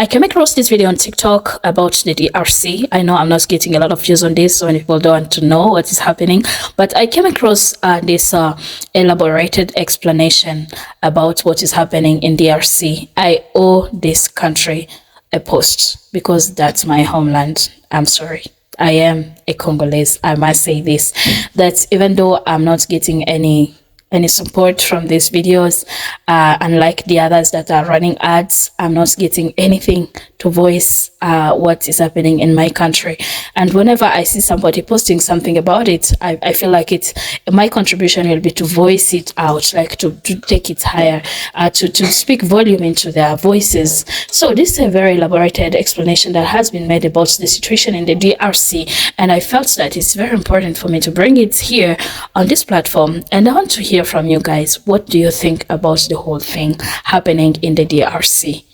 I came across this video on TikTok about the DRC. I know I'm not getting a lot of views on this, so many people don't want to know what is happening, but I came across this elaborated explanation about what is happening in DRC. I owe this country a post because that's my homeland. I'm sorry. I am a Congolese. I must say this, that even though I'm not getting any support from these videos, unlike the others that are running ads, I'm not getting anything to voice what is happening in my country. And whenever I see somebody posting something about it, I feel like my contribution will be to voice it out, like to take it higher, to speak volume into their voices. So this is a very elaborated explanation that has been made about the situation in the DRC, and I felt that it's very important for me to bring it here on this platform. And I want to hear from you guys. What do you think about the whole thing happening in the DRC?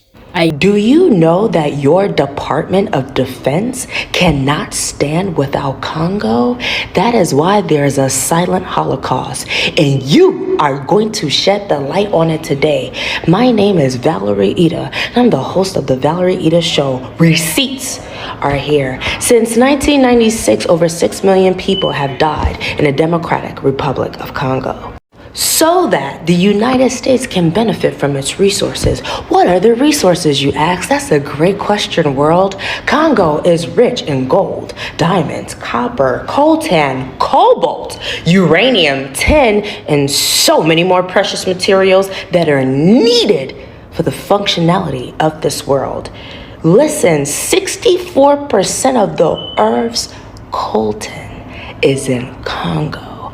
Do you know that your Department of Defense cannot stand without Congo? That is why there's a silent Holocaust, and you are going to shed the light on it today. My name is Valerie Ida, and I'm the host of the Valerie Ida Show. Receipts are here. Since 1996, over 6 million people have died in the Democratic Republic of Congo, so that the United States can benefit from its resources. What are the resources, you ask? That's a great question, world. Congo is rich in gold, diamonds, copper, coltan, cobalt, uranium, tin, and so many more precious materials that are needed for the functionality of this world. Listen, 64% of the Earth's coltan is in Congo.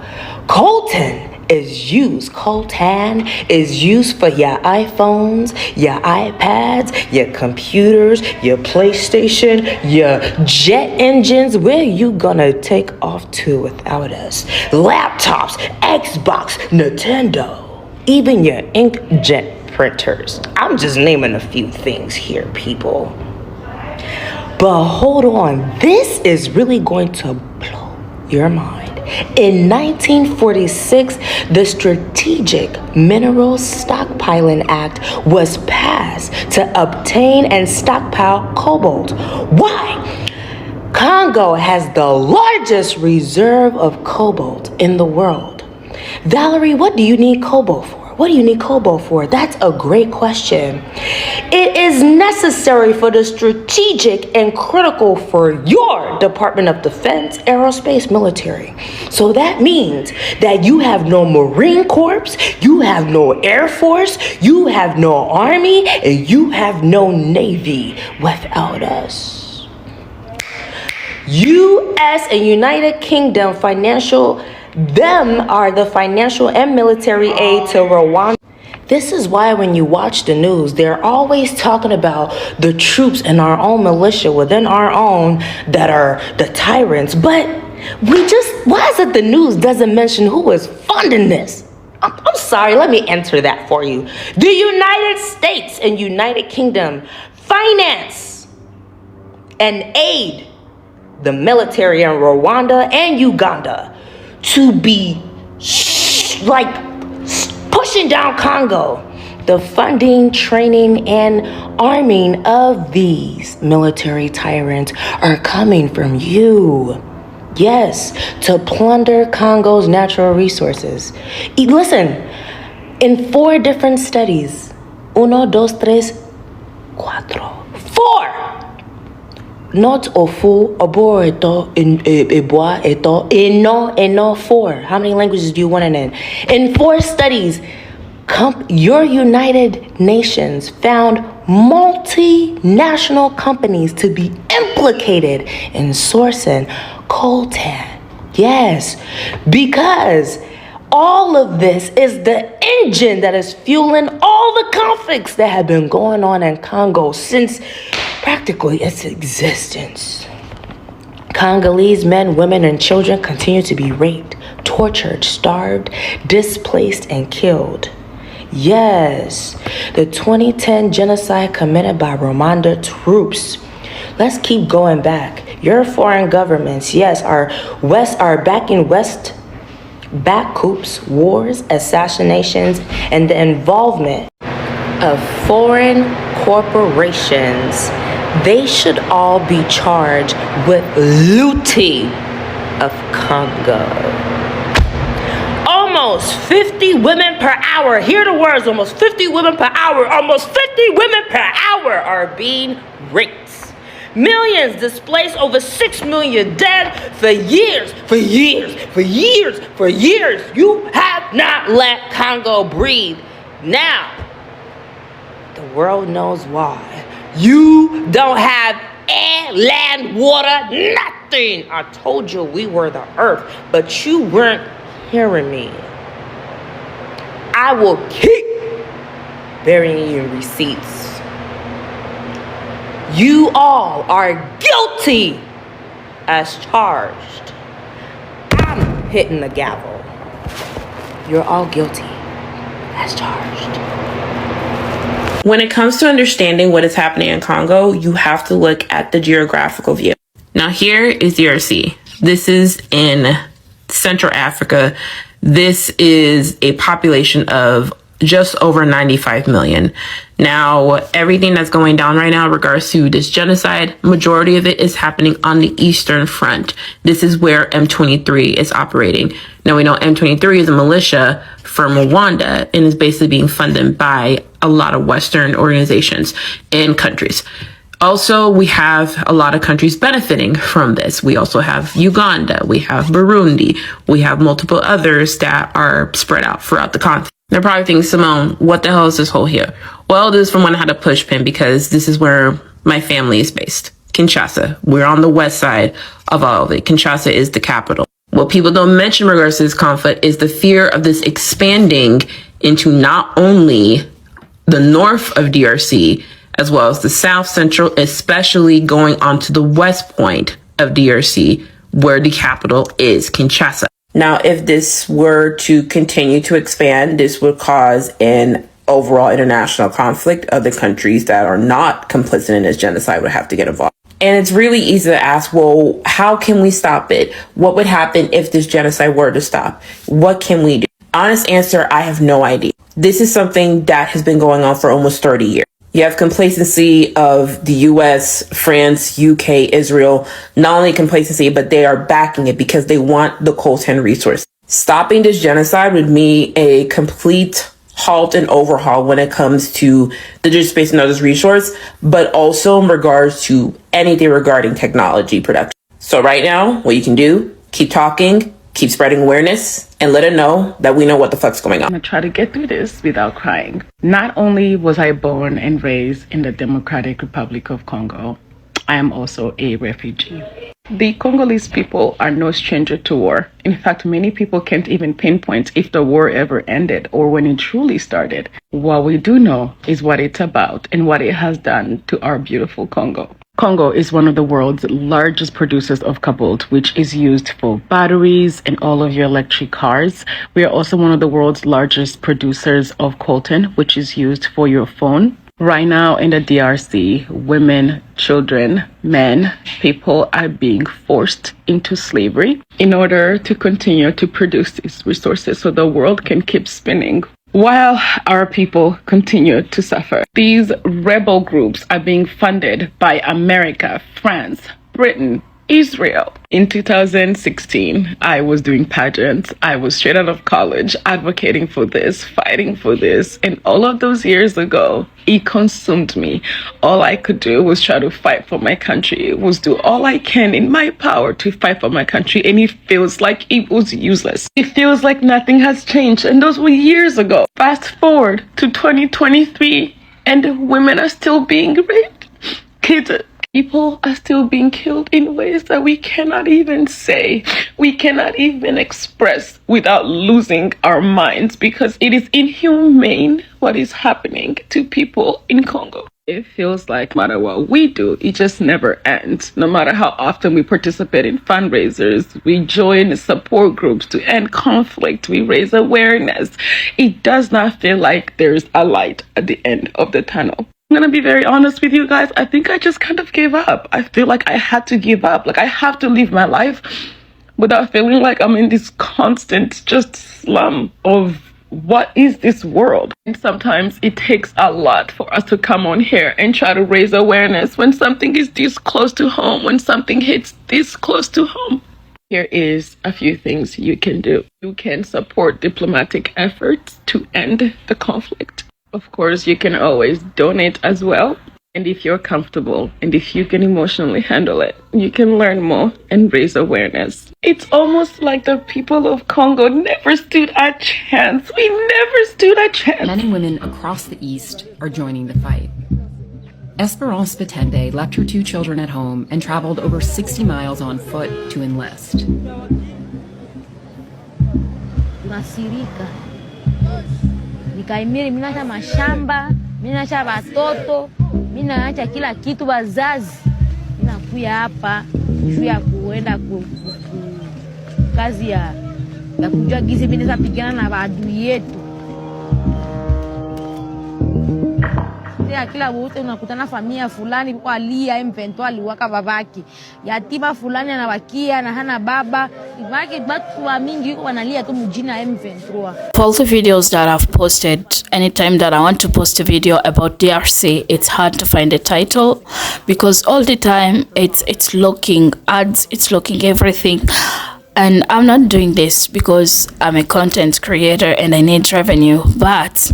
Coltan coltan is used for your iPhones, your iPads, your computers, your PlayStation, your jet engines. Where you gonna take off to without us? Laptops, Xbox, Nintendo, even your inkjet printers. I'm just naming a few things here, people. But hold on, this is really going to blow your mind. In 1946, the Strategic Minerals Stockpiling Act was passed to obtain and stockpile cobalt. Why? Congo has the largest reserve of cobalt in the world. Valerie, what do you need cobalt for? What do you need cobalt for? That's a great question. It is necessary for the strategic and critical for your Department of Defense, aerospace, military. So that means that you have no Marine Corps, you have no Air Force, you have no Army, and you have no Navy without us. U.S. and United Kingdom are the financial and military aid to Rwanda. This is why when you watch the news, they're always talking about the troops in our own militia within our own that are the tyrants. But why is it the news doesn't mention who is funding this? I'm sorry, let me answer that for you. The United States and United Kingdom finance and aid the military in Rwanda and Uganda to be pushing down Congo. The funding, training, and arming of these military tyrants are coming from you. Yes, to plunder Congo's natural resources. Listen, in 4 different studies, 1, 2, 3, 4. 4! Not ofu, obo eto, eboa eto, eno 4. How many languages do you want in it? In 4 studies, your United Nations found multinational companies to be implicated in sourcing coltan. Yes, because all of this is the engine that is fueling all the conflicts that have been going on in Congo since practically its existence. Congolese men, women, and children continue to be raped, tortured, starved, displaced, and killed. Yes, the 2010 genocide committed by Rwanda troops. Let's keep going back. Your foreign governments, yes, are backing back coups, wars, assassinations, and the involvement of foreign corporations, they should all be charged with looting of Congo. Almost 50 women per hour. Hear the words, almost 50 women per hour. Almost 50 women per hour are being raped. Millions displaced, over 6 million dead for years, for years, for years, for years. You have not let Congo breathe. Now, the world knows why. You don't have air, land, water, nothing. I told you we were the earth, but you weren't hearing me. I will keep burying you in receipts. You all are guilty as charged. I'm hitting the gavel. You're all guilty as charged. When it comes to understanding what is happening in Congo, you have to look at the geographical view. Now here is DRC. This is in Central Africa. This is a population of just over 95 million. Now, everything that's going down right now in regards to this genocide, majority of it is happening on the Eastern Front. This is where M23 is operating. Now, we know M23 is a militia from Rwanda and is basically being funded by a lot of Western organizations and countries. Also, we have a lot of countries benefiting from this. We also have Uganda, we have Burundi, we have multiple others that are spread out throughout the continent. They're probably thinking, Simone, what the hell is this hole here? Well, this is from when I had a push pin because this is where my family is based. Kinshasa. We're on the west side of all of it. Kinshasa is the capital. What people don't mention in regards to this conflict is the fear of this expanding into not only the north of DRC, as well as the south central, especially going onto the west point of DRC, where the capital is, Kinshasa. Now, if this were to continue to expand, this would cause an overall international conflict. Other countries that are not complicit in this genocide would have to get involved. And it's really easy to ask, well, how can we stop it? What would happen if this genocide were to stop? What can we do? Honest answer, I have no idea. This is something that has been going on for almost 30 years. You have complacency of the US, France, UK, Israel. Not only complacency, but they are backing it because they want the coltan resource. Stopping this genocide would mean a complete halt and overhaul when it comes to the digital space and others resource, but also in regards to anything regarding technology production. So right now, what you can do, keep talking, keep spreading awareness, and let it know that we know what the fuck's going on. I'm gonna try to get through this without crying. Not only was I born and raised in the Democratic Republic of Congo, I am also a refugee. The Congolese people are no stranger to war. In fact, many people can't even pinpoint if the war ever ended or when it truly started. What we do know is what it's about and what it has done to our beautiful Congo. Congo is one of the world's largest producers of cobalt, which is used for batteries and all of your electric cars. We are also one of the world's largest producers of coltan, which is used for your phone. Right now in the DRC, women, children, men, people are being forced into slavery in order to continue to produce these resources so the world can keep spinning while our people continue to suffer. These rebel groups are being funded by America, France, Britain, Israel. In 2016, I was doing pageants. I was straight out of college advocating for this, fighting for this. And all of those years ago, it consumed me. All I could do was try to fight for my country. It was do all I can in my power to fight for my country. And it feels like it was useless. It feels like nothing has changed. And those were years ago. Fast forward to 2023 and women are still being raped. People are still being killed in ways that we cannot even say, we cannot even express without losing our minds, because it is inhumane what is happening to people in Congo. It feels like no matter what we do, it just never ends. No matter how often we participate in fundraisers, we join support groups to end conflict, we raise awareness, it does not feel like there's a light at the end of the tunnel. I'm gonna be very honest with you guys. I think I just kind of gave up. I feel like I had to give up. Like I have to live my life without feeling like I'm in this constant just slum of what is this world? And sometimes it takes a lot for us to come on here and try to raise awareness when something is this close to home, when something hits this close to home. Here is a few things you can do. You can support diplomatic efforts to end the conflict. Of course, you can always donate as well. And if you're comfortable and if you can emotionally handle it, you can learn more and raise awareness. It's almost like the people of Congo never stood a chance. We never stood a chance. Men and women across the East are joining the fight. Esperance Batende left her 2 children at home and traveled over 60 miles on foot to enlist. Nasirika. Nikaimiri, minaacha mashamba, minaacha watoto, minaacha kila kitu wazazi. Minakuya hapa juu ya kuenda kazi ya kujua gizi bineza pigana na maadui yetu. Kila wote unakutana familia fulani kwa alia M23 aliwaka babaki. Yatima fulani anawakia na hana baba. Ibaki watu wa mingi yuko wanalia tu mjina M23. For all the videos that I've posted, anytime that I want to post a video about DRC, it's hard to find a title because all the time it's looking ads, it's looking everything. And I'm not doing this because I'm a content creator and I need revenue, but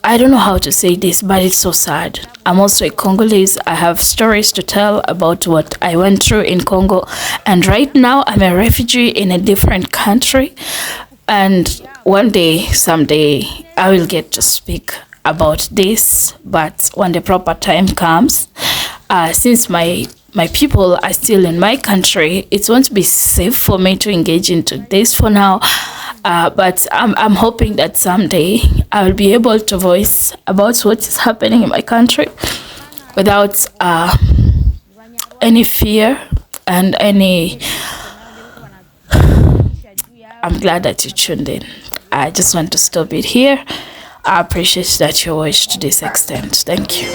I don't know how to say this, but it's so sad. I'm also a Congolese. I have stories to tell about what I went through in Congo. And right now, I'm a refugee in a different country. And one day, someday, I will get to speak about this. But when the proper time comes, since my people are still in my country, it won't be safe for me to engage into this for now. But I'm hoping that someday I will be able to voice about what is happening in my country without any fear and any... I'm glad that you tuned in. I just want to stop it here. I appreciate that you watched to this extent. Thank you.